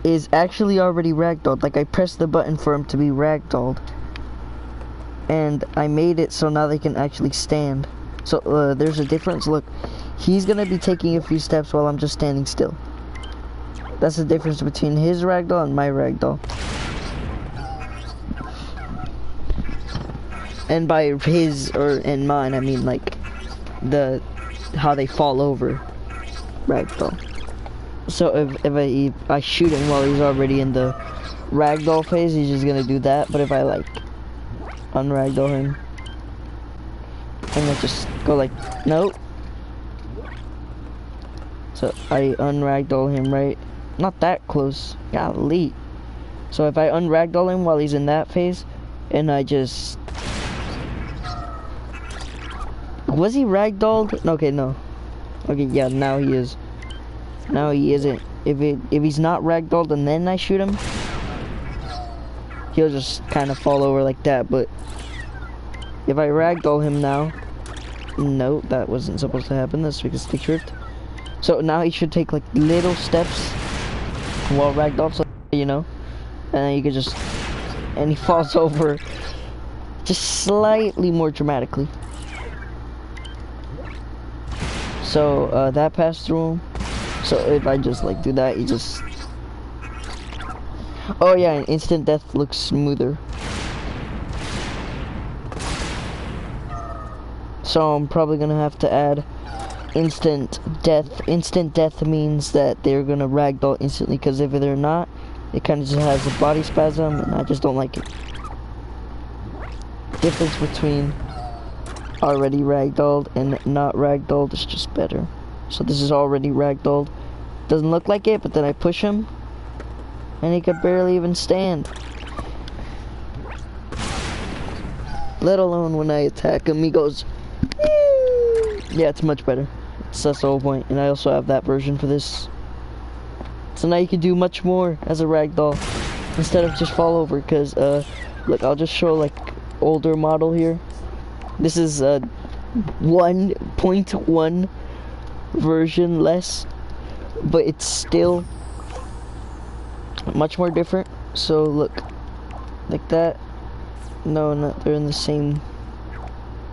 is actually already ragdolled. Like, I pressed the button for him to be ragdolled. And I made it so now they can actually stand. So, there's a difference. Look, he's gonna be taking a few steps while I'm just standing still. That's the difference between his ragdoll and my ragdoll. And by his and mine, I mean like how they fall over ragdoll. So if I shoot him while he's already in the ragdoll phase, he's just gonna do that. But if I like unragdoll him and I just go like nope. So I unragdoll him right, not that close, golly. So if I unragdoll him while he's in that phase, and I just was he ragdolled? Okay, no. Okay, yeah, now he is. Now he isn't. If he's not ragdolled and then I shoot him, he'll just kind of fall over like that. But if I ragdoll him now, no, that wasn't supposed to happen. That's because stick shift. So now he should take like little steps while ragdolled, so you know, and then you can just, and he falls over just slightly more dramatically. So that passed through him. So if I just like do that, he just, oh yeah, and instant death looks smoother. So I'm probably gonna have to add instant death. Instant death means that they're gonna ragdoll instantly, because if they're not, it kind of just has a body spasm, and I just don't like it. Difference between already ragdolled and not ragdolled is just better. So this is already ragdolled. Doesn't look like it, but then I push him and he could barely even stand. Let alone when I attack him, he goes, yeah, it's much better. That's the whole point. And I also have that version for this. So now you can do much more as a ragdoll instead of just fall over. Because, look, I'll just show like older model here. This is 1.1 version less, but it's still much more different. So look, like that. No, not, they're in the same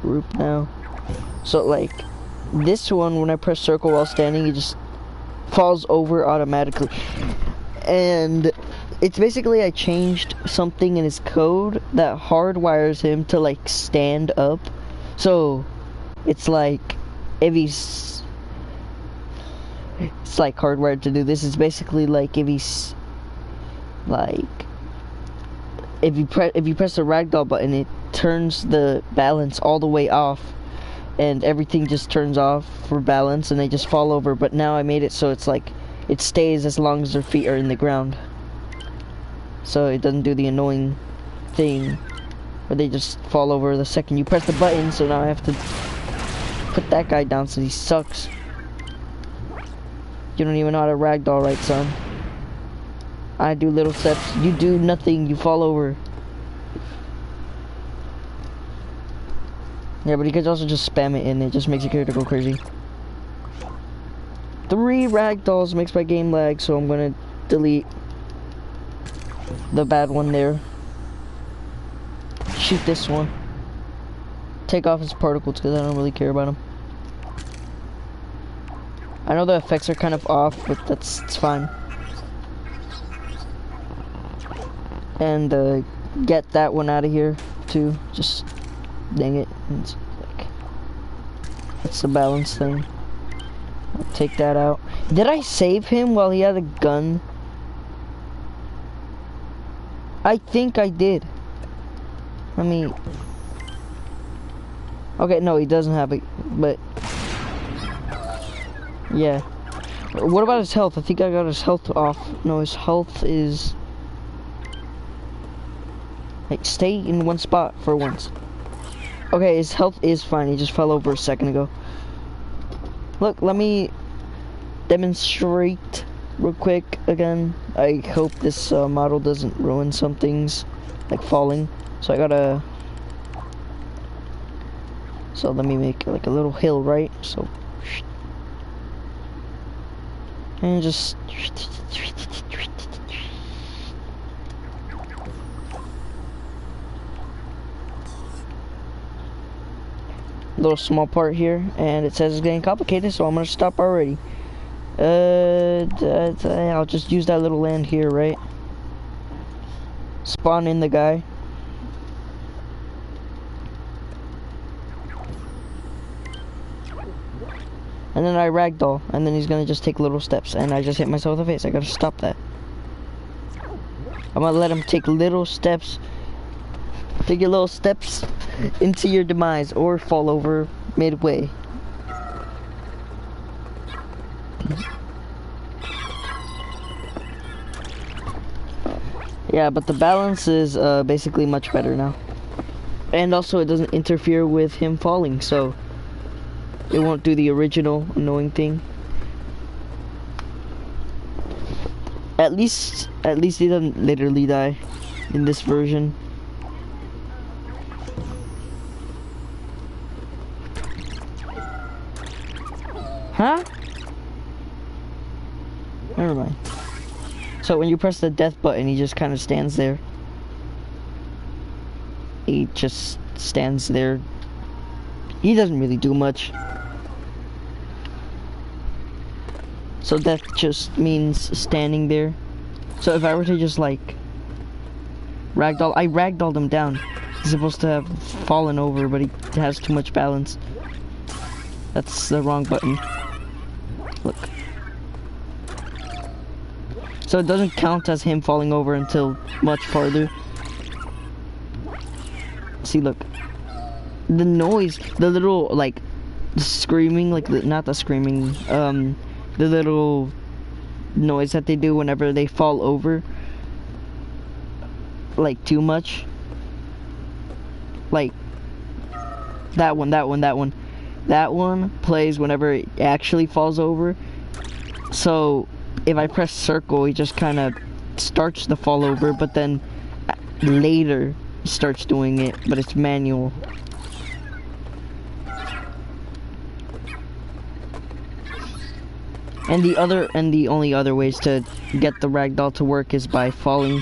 group now. So like this one, when I press circle while standing, it just falls over automatically. And it's basically, I changed something in his code that hardwires him to like stand up. So it's like if he's, it's like hardwired to do this. It's basically like if he's like, if you press the ragdoll button, it turns the balance all the way off, and everything just turns off for balance, and they just fall over. But now I made it so it's like it stays as long as their feet are in the ground, so it doesn't do the annoying thing where they just fall over the second you press the button. So now I have to put that guy down, so he sucks. You don't even know how to ragdoll right, son. I do little steps, you do nothing, you fall over. Yeah, but you could also just spam it and it just makes your character go crazy. 3 ragdolls makes my game lag, so I'm gonna delete the bad one there. Shoot this one. Take off his particles because I don't really care about him. I know the effects are kind of off, but it's fine. And get that one out of here too. Just dang it. It's like, it's the balance thing. I'll take that out. Did I save him while he had a gun? I think I did. Let me. Okay, no, he doesn't have it, but yeah. What about his health? I think I got his health off. No, his health is. Like, stay in one spot for once. Okay, his health is fine. He just fell over a second ago. Look, let me demonstrate real quick again. I hope this model doesn't ruin some things, like falling. So I gotta. So let me make like a little hill, right? So. And just. little small part here, and it says it's getting complicated, so I'm gonna stop already. I'll just use that little land here, right? Spawn in the guy. And then I ragdoll, and then he's gonna just take little steps, and I just hit myself in the face. I gotta stop that. I'm gonna let him take little steps. Take your little steps into your demise, or fall over midway. Yeah, but the balance is basically much better now. And also it doesn't interfere with him falling, so it won't do the original annoying thing. At least he doesn't literally die in this version. Huh? Never mind. So when you press the death button, he just kind of stands there. He just stands there. He doesn't really do much. So death just means standing there. So if I were to just like ragdoll, I ragdolled him down. He's supposed to have fallen over, but he has too much balance. That's the wrong button. Look. So it doesn't count as him falling over until much farther. See, look. The noise, the little, like, screaming, like, not the screaming, the little noise that they do whenever they fall over. Like, too much. Like, that one. That one plays whenever it actually falls over. So if I press circle, he just kind of starts the fall over, but then later starts doing it, but it's manual. And the only other ways to get the ragdoll to work is by falling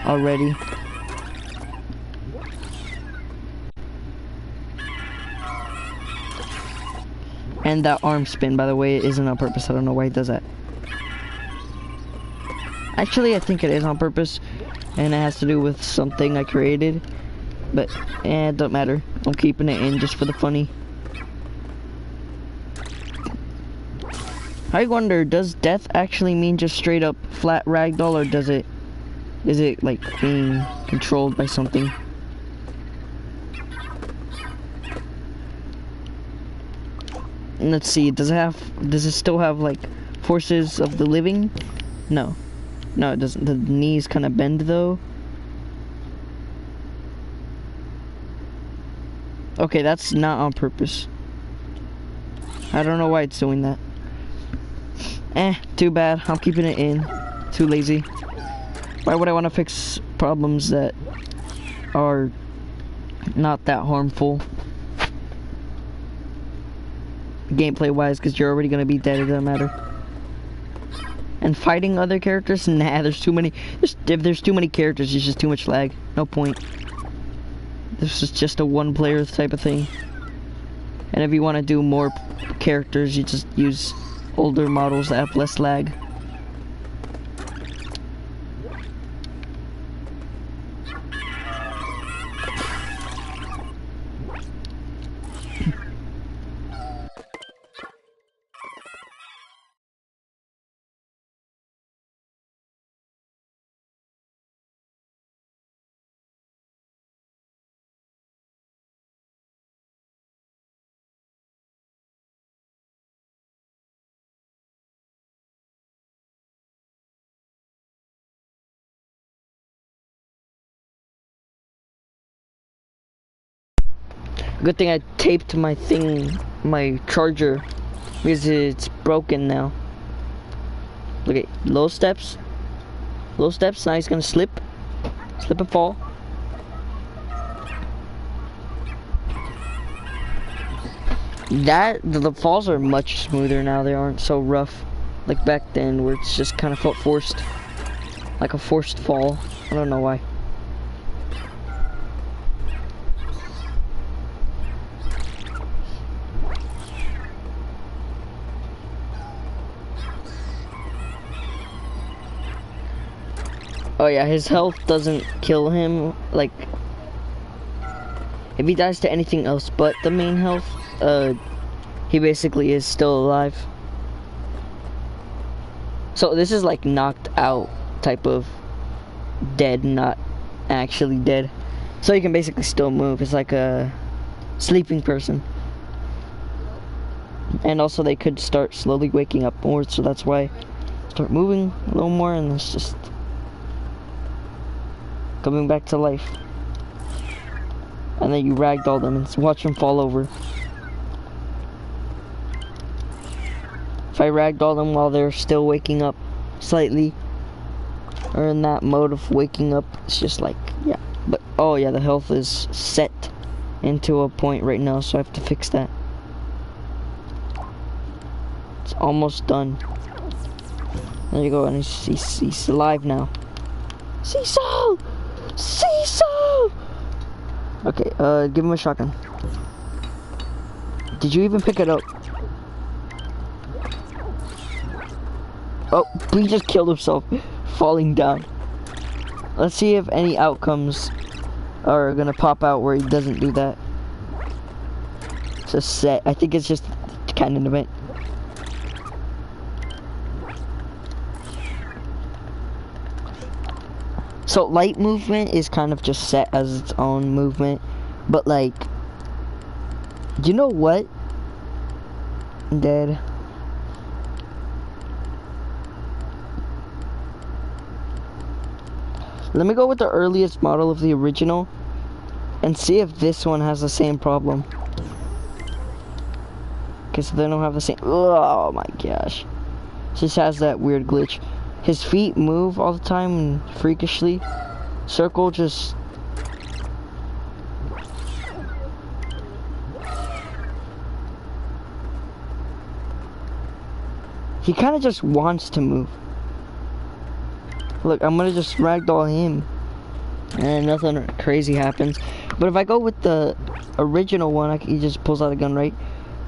already. And that arm spin, by the way, isn't on purpose. I don't know why he does that. Actually, I think it is on purpose, and it has to do with something I created. But, it don't matter. I'm keeping it in just for the funny. I wonder, does death actually mean just straight up flat ragdoll, or is it like being controlled by something? Let's see, does it still have like forces of the living? No, it doesn't. The knees kind of bend though. Okay, that's not on purpose. I don't know why it's doing that. Too bad. I'm keeping it in. Too lazy. Why would I want to fix problems that are not that harmful gameplay wise, because you're already gonna be dead, it doesn't matter. And fighting other characters, nah, there's too many. If there's too many characters, it's just too much lag. No point. This is just a one player type of thing. And if you want to do more characters, you just use older models that have less lag. Good thing I taped my thing, my charger, because it's broken now. Look at low steps. Low steps, now he's gonna slip and fall. The falls are much smoother now, they aren't so rough like back then where it's just kind of felt forced. Like a forced fall. I don't know why. Oh yeah, his health doesn't kill him. Like, if he dies to anything else but the main health, he basically is still alive. So this is like knocked out type of dead, not actually dead. So you can basically still move. It's like a sleeping person. And also they could start slowly waking up more, so that's why start moving a little more, and it's just coming back to life. And then you ragdoll them and watch them fall over. If I ragdoll them while they're still waking up slightly, or in that mode of waking up, it's just like, yeah. But, oh yeah, the health is set into a point right now, so I have to fix that. It's almost done. There you go, and he's alive now. Cecil! Cecil! Okay, give him a shotgun. Did you even pick it up? Oh, he just killed himself, falling down. Let's see if any outcomes are gonna pop out where he doesn't do that. It's a set. I think it's just kind of an event. So light movement is kind of just set as its own movement, but like, you know what? I'm dead. Let me go with the earliest model of the original and see if this one has the same problem. Okay, so they don't have the same. Oh my gosh. Just has that weird glitch. His feet move all the time and freakishly. Circle just... He kind of just wants to move. Look, I'm gonna just ragdoll him and nothing crazy happens. But if I go with the original one, he just pulls out a gun, right?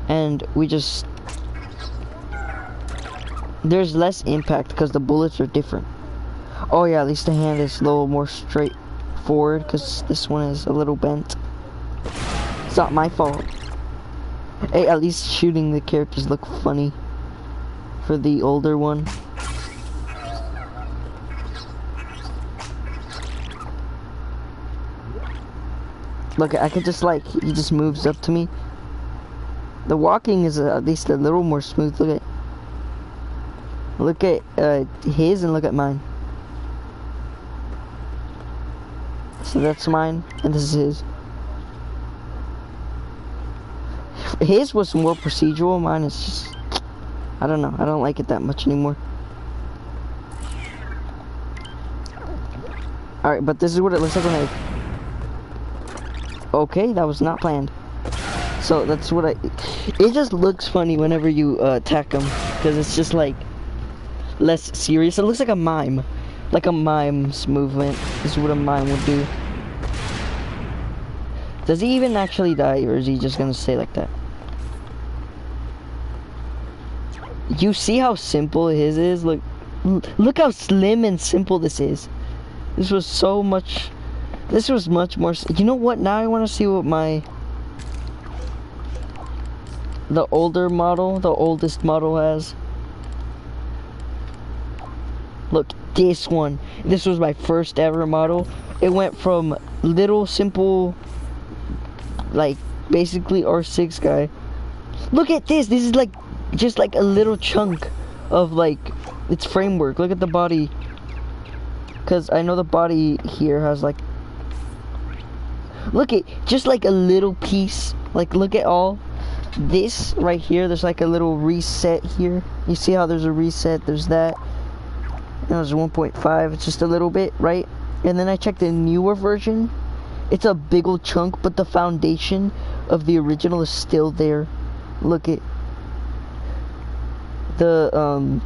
And we just... There's less impact because the bullets are different. Oh yeah, at least the hand is a little more straightforward because this one is a little bent. It's not my fault. Hey, at least shooting the characters look funny for the older one. Look, I could just like, he just moves up to me. The walking is at least a little more smooth. Look at his and look at mine. So that's mine and this is his. His was more procedural, mine is just, I don't know, I don't like it that much anymore. Alright, but this is what it looks like when I... Okay, that was not planned. So that's what I... It just looks funny whenever you attack him, because it's just like less serious. It looks like a mime. Like a mime's movement. This is what a mime would do. Does he even actually die, or is he just gonna stay like that? You see how simple his is? Look how slim and simple this is. This was so much... This was much more... You know what? Now I want to see what the older model, the oldest model has. Look, this one. This was my first ever model. It went from little simple, like basically R6 guy. Look at this. This is like just like a little chunk of like its framework. Look at the body. Because I know the body here has like... Look at just like a little piece. Like look at all this right here. There's like a little reset here. You see how there's a reset? There's that. And there's 1.5. It's just a little bit, right? And then I checked the newer version. It's a big old chunk, but the foundation of the original is still there. Look at the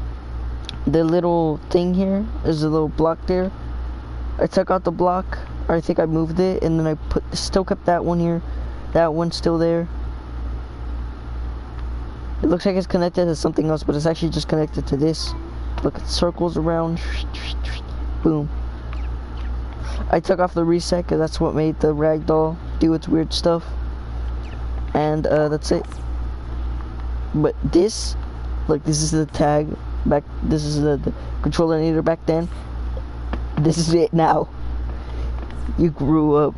little thing here. There's a little block there. I took out the block. Or I think I moved it, and then I still kept that one here. That one's still there. It looks like it's connected to something else, but it's actually just connected to this. Look, it circles around. Boom. I took off the reset because that's what made the ragdoll do its weird stuff. And that's it. But this, look, this is the tag back. This is the controller needed back then. This is it now. You grew up.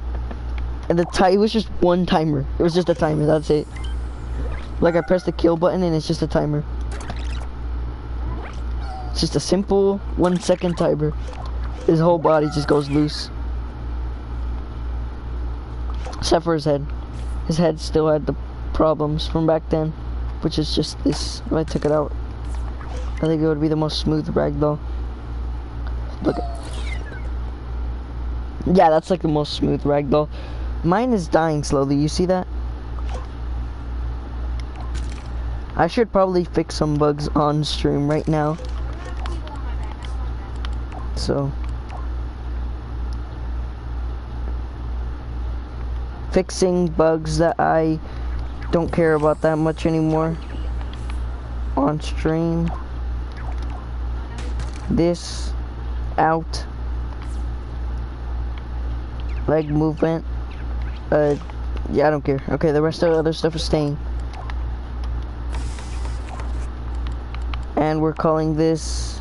And it was just one timer. It was just a timer, that's it. Like I pressed the kill button and it's just a timer. It's just a simple 1 second timer. His whole body just goes loose. Except for his head. His head still had the problems from back then. Which is just this. If I took it out, I think it would be the most smooth ragdoll. Look. Yeah, that's like the most smooth ragdoll. Mine is dying slowly, you see that? I should probably fix some bugs on stream right now. So. Fixing bugs that I don't care about that much anymore on stream. This out. Leg movement. Yeah, I don't care. Okay, the rest of the other stuff is staying. And we're calling this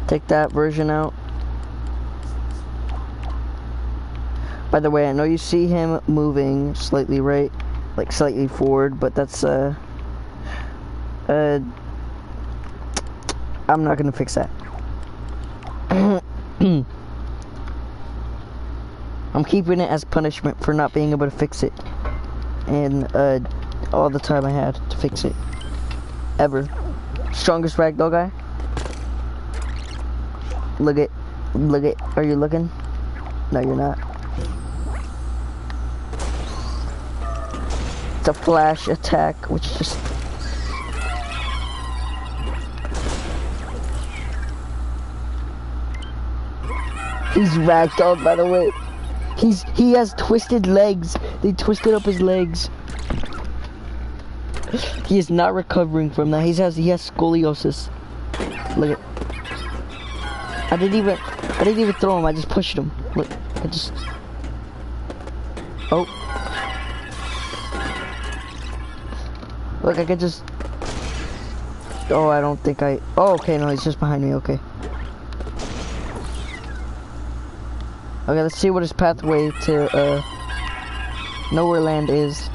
take that version out. By the way, I know you see him moving slightly right, like slightly forward, but that's I'm not gonna fix that. I'm keeping it as punishment for not being able to fix it. And all the time I had to fix it. Ever. Strongest ragdoll guy. Look it. Are you looking? No, you're not. It's a flash attack, which just... He's ragdolled, by the way. He has twisted legs. They twisted up his legs. He is not recovering from that. He has scoliosis. Look at. I didn't even throw him. I just pushed him. Look, I just. Oh. Look, I could just. Oh, I don't think I. Oh, okay, no, he's just behind me. Okay. Okay, let's see what his pathway to Nowhere Land is.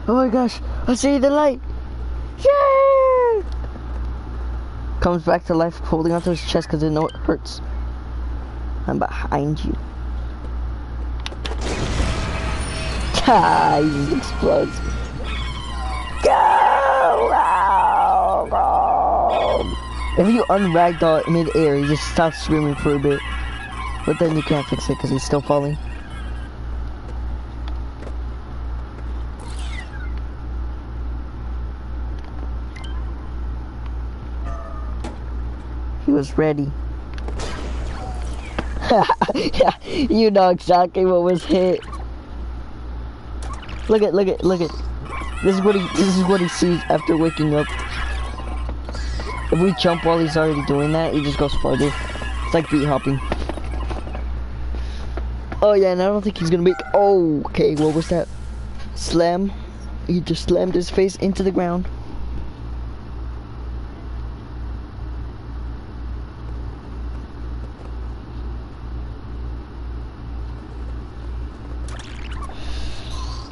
Oh my gosh, I see the light! Yeah! Comes back to life, holding onto his chest because they know it hurts. I'm behind you. Ah, he just explodes. Go! If you unragdoll mid-air, he just stops screaming for a bit. But then you can't fix it because he's still falling. He was ready. Yeah, you know exactly what was hit. Look at. This is what he sees after waking up. If we jump while he's already doing that, he just goes farther. It's like beat hopping. Oh yeah, and I don't think he's gonna make. Oh, okay. What was that? Slam. He just slammed his face into the ground.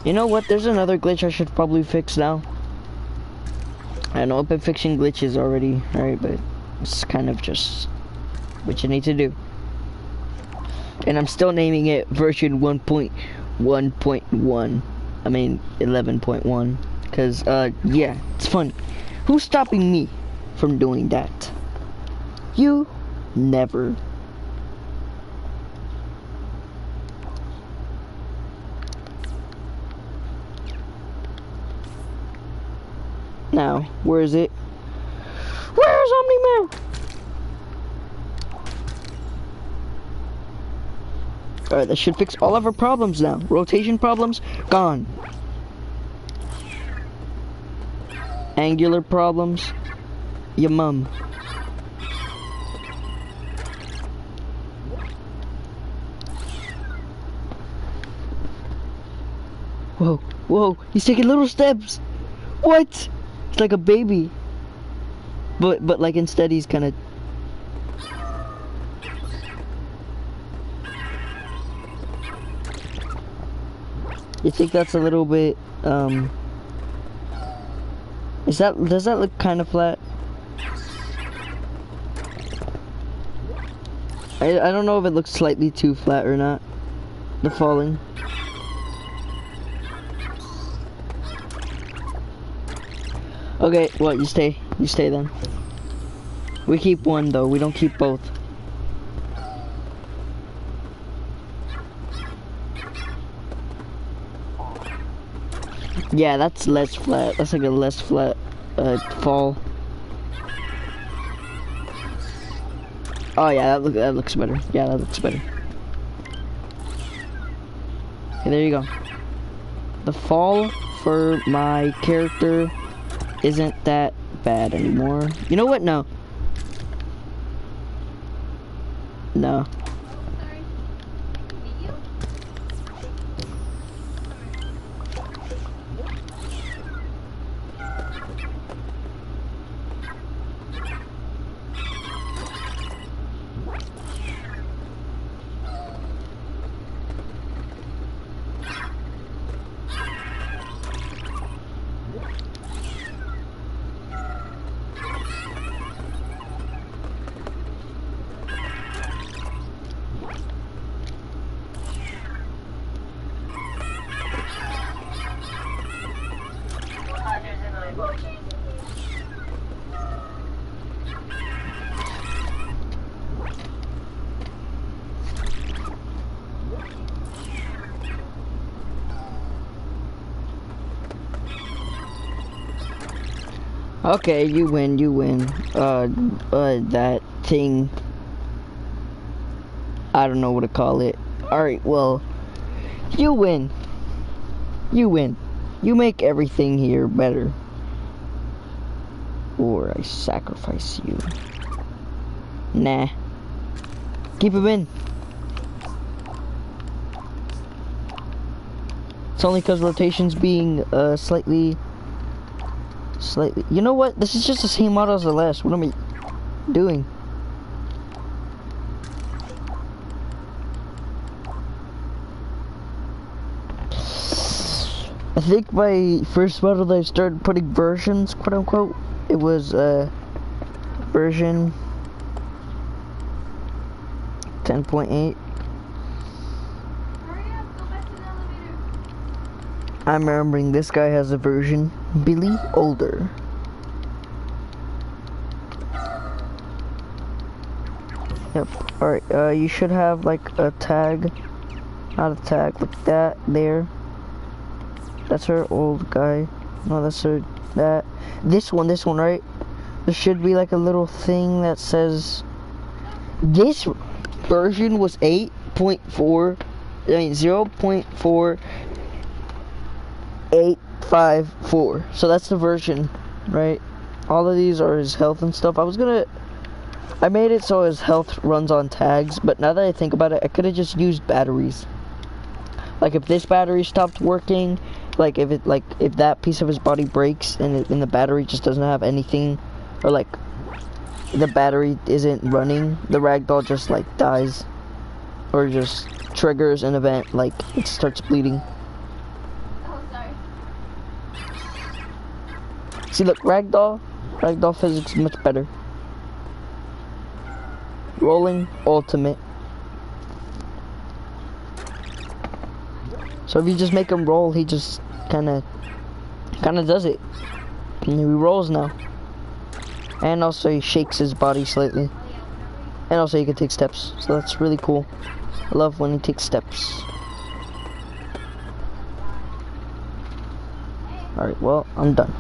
You know what? There's another glitch I should probably fix now. I know I've been fixing glitches already, right? But it's kind of just what you need to do. And I'm still naming it version 1.1.1. I mean 11.1. Because, yeah, it's fun. Who's stopping me from doing that? You never. Now, where is it? Where's Omni-Man? Alright, that should fix all of our problems now. Rotation problems, gone. Angular problems, your mum. Whoa, whoa, he's taking little steps. What? It's like a baby. But like instead he's kind of... You think that's a little bit, does that look kind of flat? I don't know if it looks slightly too flat or not. The falling. Okay, well, you stay then. We keep one though, we don't keep both. Yeah, that's less flat. That's like a less flat fall. Oh yeah, that looks better. Yeah, that looks better. Okay, there you go. The fall for my character isn't that bad anymore. You know what? No. No. Okay, you win. That thing, I don't know what to call it. Alright, well, you win. You win. You make everything here better. Or I sacrifice you. Nah. Keep him in. It's only because rotation's being slightly. You know what? This is just the same model as the last. What am I doing? I think my first model that I started putting versions, quote unquote, it was version 10.8. I'm remembering this guy has a version Billy older. Yep. Alright, you should have like a tag. Not a tag, like that there. That's her old guy. No, that's her that. This one, right? There should be like a little thing that says this version was 8.4 0.4854. So that's the version, right? All of these are his health and stuff. I made it so his health runs on tags, but now that I think about it, I could have just used batteries. Like if this battery stopped working, like if that piece of his body breaks and the battery just doesn't have anything, or like the battery isn't running, the ragdoll just like dies, or just triggers an event like it starts bleeding. Oh, sorry. See, look, ragdoll physics much better. Rolling ultimate. So if you just make him roll, he just kind of does it. And he rolls now. And also he shakes his body slightly. And also he can take steps. So that's really cool. I love when he takes steps. Alright, well, I'm done.